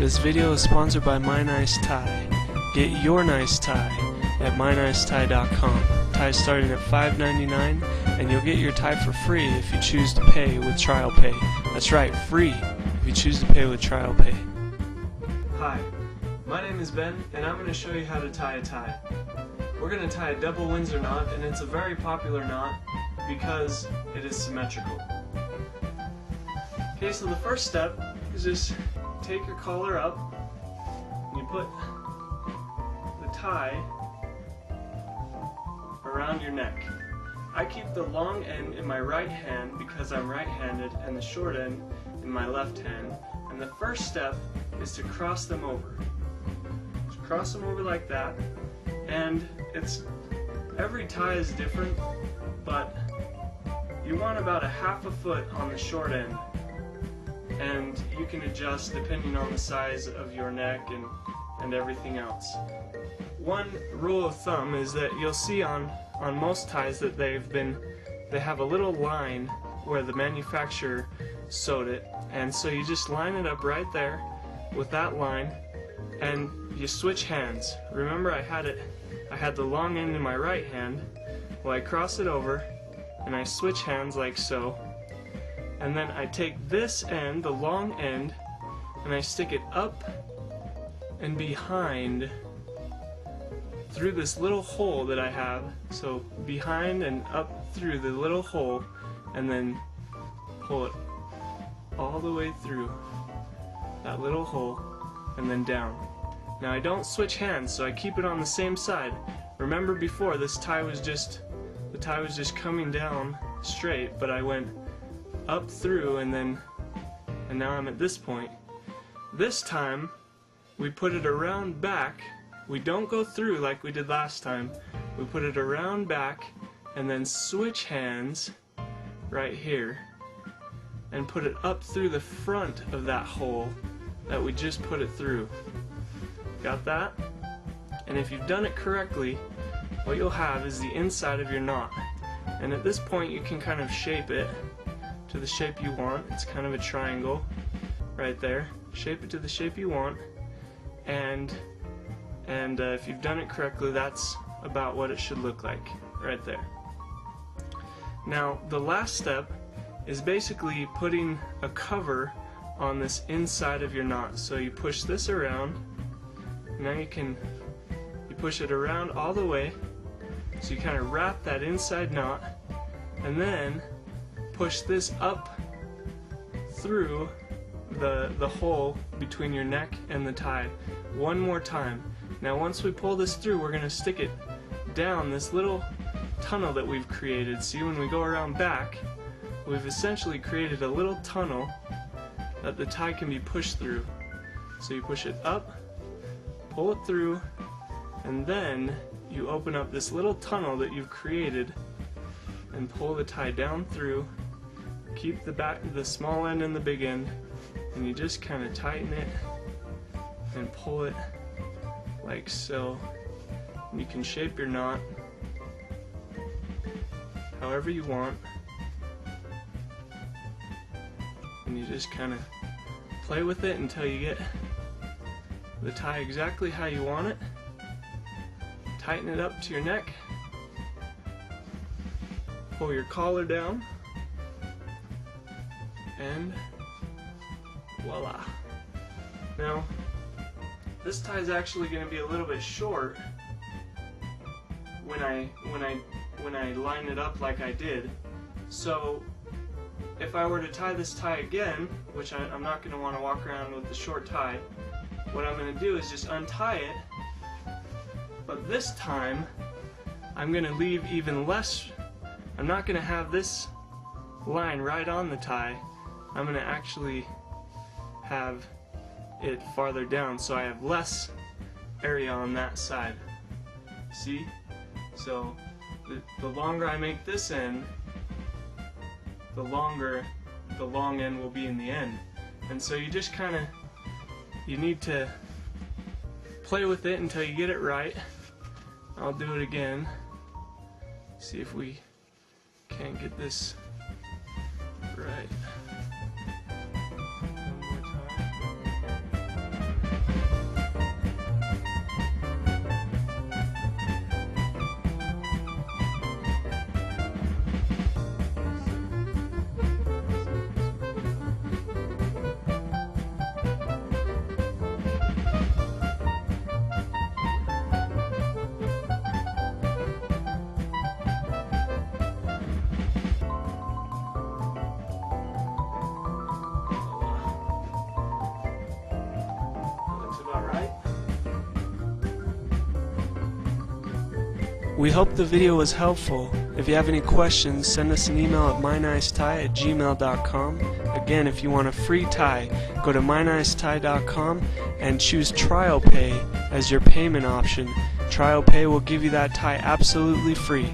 This video is sponsored by My Nice Tie. Get your nice tie at mynicetie.com. Ties starting at $5.99, and you'll get your tie for free if you choose to pay with trial pay. That's right, free if you choose to pay with trial pay. Hi, my name is Ben, and I'm going to show you how to tie a tie. We're going to tie a double Windsor knot, and it's a very popular knot because it is symmetrical. Okay, so the first step is just take your collar up, and you put the tie around your neck. I keep the long end in my right hand because I'm right-handed, and the short end in my left hand. And the first step is to cross them over. Just cross them over like that, and every tie is different, but you want about a half a foot on the short end, and you can adjust depending on the size of your neck and everything else. One rule of thumb is that you'll see on most ties that they have a little line where the manufacturer sewed it, and so you just line it up right there with that line, and you switch hands. Remember, I had the long end in my right hand. Well, I cross it over and I switch hands like so, and then I take this end, the long end, and I stick it up and behind through this little hole that I have. So behind and up through the little hole, and then pull it all the way through that little hole and then down. Now I don't switch hands, so I keep it on the same side. Remember before, the tie was just coming down straight, but I went up through and now I'm at this point. This time we put it around back. We don't go through like we did last time. We put it around back and then switch hands right here and put it up through the front of that hole that we just put it through. Got that? And if you've done it correctly, what you'll have is the inside of your knot. And at this point you can kind of shape it to the shape you want. It's kind of a triangle right there. Shape it to the shape you want, and if you've done it correctly, that's about what it should look like right there. Now the last step is basically putting a cover on this inside of your knot. So you push this around. Now you push it around all the way, so you kind of wrap that inside knot, and then push this up through the hole between your neck and the tie one more time. Now once we pull this through, we're going to stick it down this little tunnel that we've created. See, when we go around back, we've essentially created a little tunnel that the tie can be pushed through. So you push it up, pull it through, and then you open up this little tunnel that you've created and pull the tie down through. Keep the small end and the big end, and you just kind of tighten it and pull it like so. And you can shape your knot however you want, and you just kind of play with it until you get the tie exactly how you want it. Tighten it up to your neck, pull your collar down, and voila. Now this tie is actually going to be a little bit short when I line it up like I did. So if I were to tie this tie again, which I'm not going to want to walk around with the short tie, what I'm going to do is just untie it, but this time I'm going to leave even less. I'm not going to have this line right on the tie. I'm going to actually have it farther down, so I have less area on that side. See? So the longer I make this end, the longer the long end will be in the end. And so you just kind of, you need to play with it until you get it right. I'll do it again. See if we can't get this right. One more time. We hope the video was helpful. If you have any questions, send us an email at mynicetie@gmail.com. Again, if you want a free tie, go to mynicetie.com and choose trial pay as your payment option. Trial pay will give you that tie absolutely free.